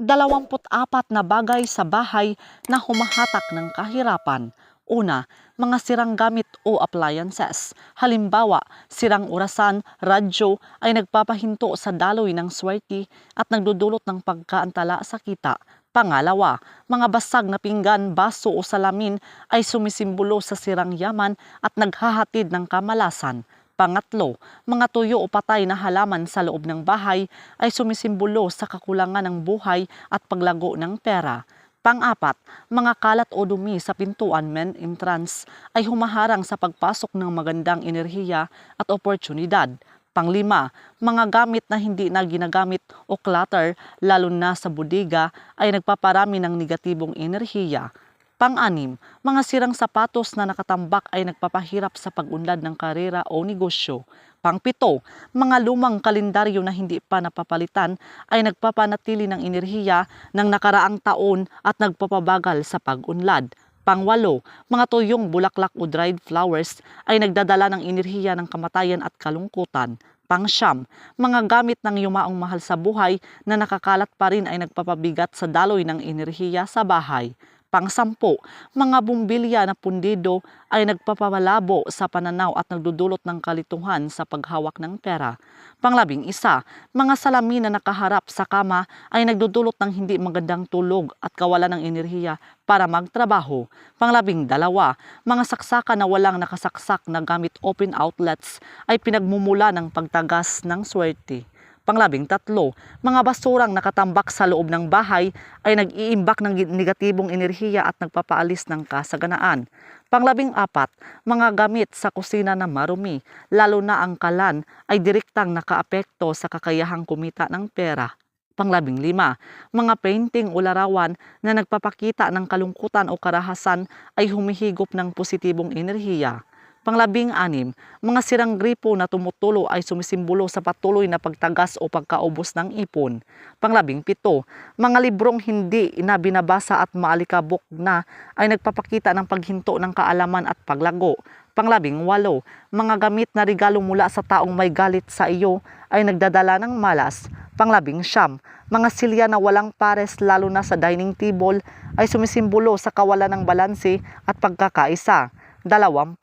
24 na bagay sa bahay na humahatak ng kahirapan. Una, mga sirang gamit o appliances. Halimbawa, sirang orasan, radyo ay nagpapahinto sa daloy ng swerte at nagdudulot ng pagkaantala sa kita. Pangalawa, mga basag na pinggan, baso o salamin ay sumisimbolo sa sirang yaman at naghahatid ng kamalasan. Pangatlo, mga tuyo o patay na halaman sa loob ng bahay ay sumisimbolo sa kakulangan ng buhay at paglago ng pera. Pang-apat, mga kalat o dumi sa pintuan main entrance ay humaharang sa pagpasok ng magandang enerhiya at oportunidad. Panglima, mga gamit na hindi na ginagamit o clutter lalo na sa bodega ay nagpaparami ng negatibong enerhiya. Pang-anim, mga sirang sapatos na nakatambak ay nagpapahirap sa pag-unlad ng karera o negosyo. Pang-pito, mga lumang kalendaryo na hindi pa napapalitan ay nagpapanatili ng enerhiya ng nakaraang taon at nagpapabagal sa pag-unlad. Pang-walo, mga tuyong bulaklak o dried flowers ay nagdadala ng enerhiya ng kamatayan at kalungkutan. Pang-siyam, mga gamit ng yumaong mahal sa buhay na nakakalat pa rin ay nagpapabigat sa daloy ng enerhiya sa bahay. Pang-sampu, mga bumbilya na pundido ay nagpapamalabo sa pananaw at nagdudulot ng kalituhan sa paghawak ng pera. Pang-11, mga salamin na nakaharap sa kama ay nagdudulot ng hindi magandang tulog at kawalan ng enerhiya para magtrabaho. Pang-12, mga saksakan na walang nakasaksak na gamit open outlets ay pinagmumula ng pagtagas ng swerte. Pang-13, mga basurang nakatambak sa loob ng bahay ay nag-iimbak ng negatibong enerhiya at nagpapaalis ng kasaganaan. Pang-14, mga gamit sa kusina na marumi, lalo na ang kalan, ay direktang nakaapekto sa kakayahang kumita ng pera. Pang-15, mga painting o larawan na nagpapakita ng kalungkutan o karahasan ay humihigop ng positibong enerhiya. Pang-16, mga sirang gripo na tumutulo ay sumisimbolo sa patuloy na pagtagas o pagkaubos ng ipon. Pang-17, mga librong hindi na binabasa at maalikabok na ay nagpapakita ng paghinto ng kaalaman at paglago. Pang-18, mga gamit na regalo mula sa taong may galit sa iyo ay nagdadala ng malas. Pang-19, mga silya na walang pares lalo na sa dining table ay sumisimbolo sa kawalan ng balanse at pagkakaisa. 20,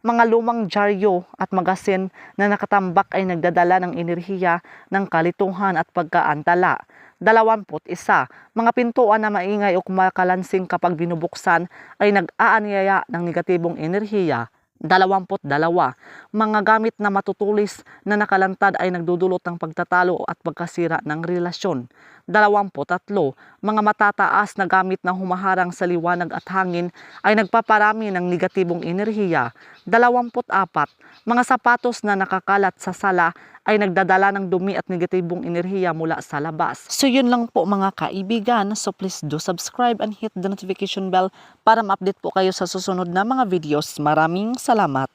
mga lumang dyaryo at magasin na nakatambak ay nagdadala ng enerhiya ng kalituhan at pagkaantala. 21, mga pintuan na maingay o kumakalansing kapag binubuksan ay nag-aanyaya ng negatibong enerhiya. 22, mga gamit na matutulis na nakalantad ay nagdudulot ng pagtatalo at pagkasira ng relasyon. 23, mga matataas na gamit na humaharang sa liwanag at hangin ay nagpaparami ng negatibong enerhiya. 24, mga sapatos na nakakalat sa sala ay nagdadala ng dumi at negatibong enerhiya mula sa labas. So yun lang po mga kaibigan. So please do subscribe and hit the notification bell para ma-update po kayo sa susunod na mga videos. Maraming salamat.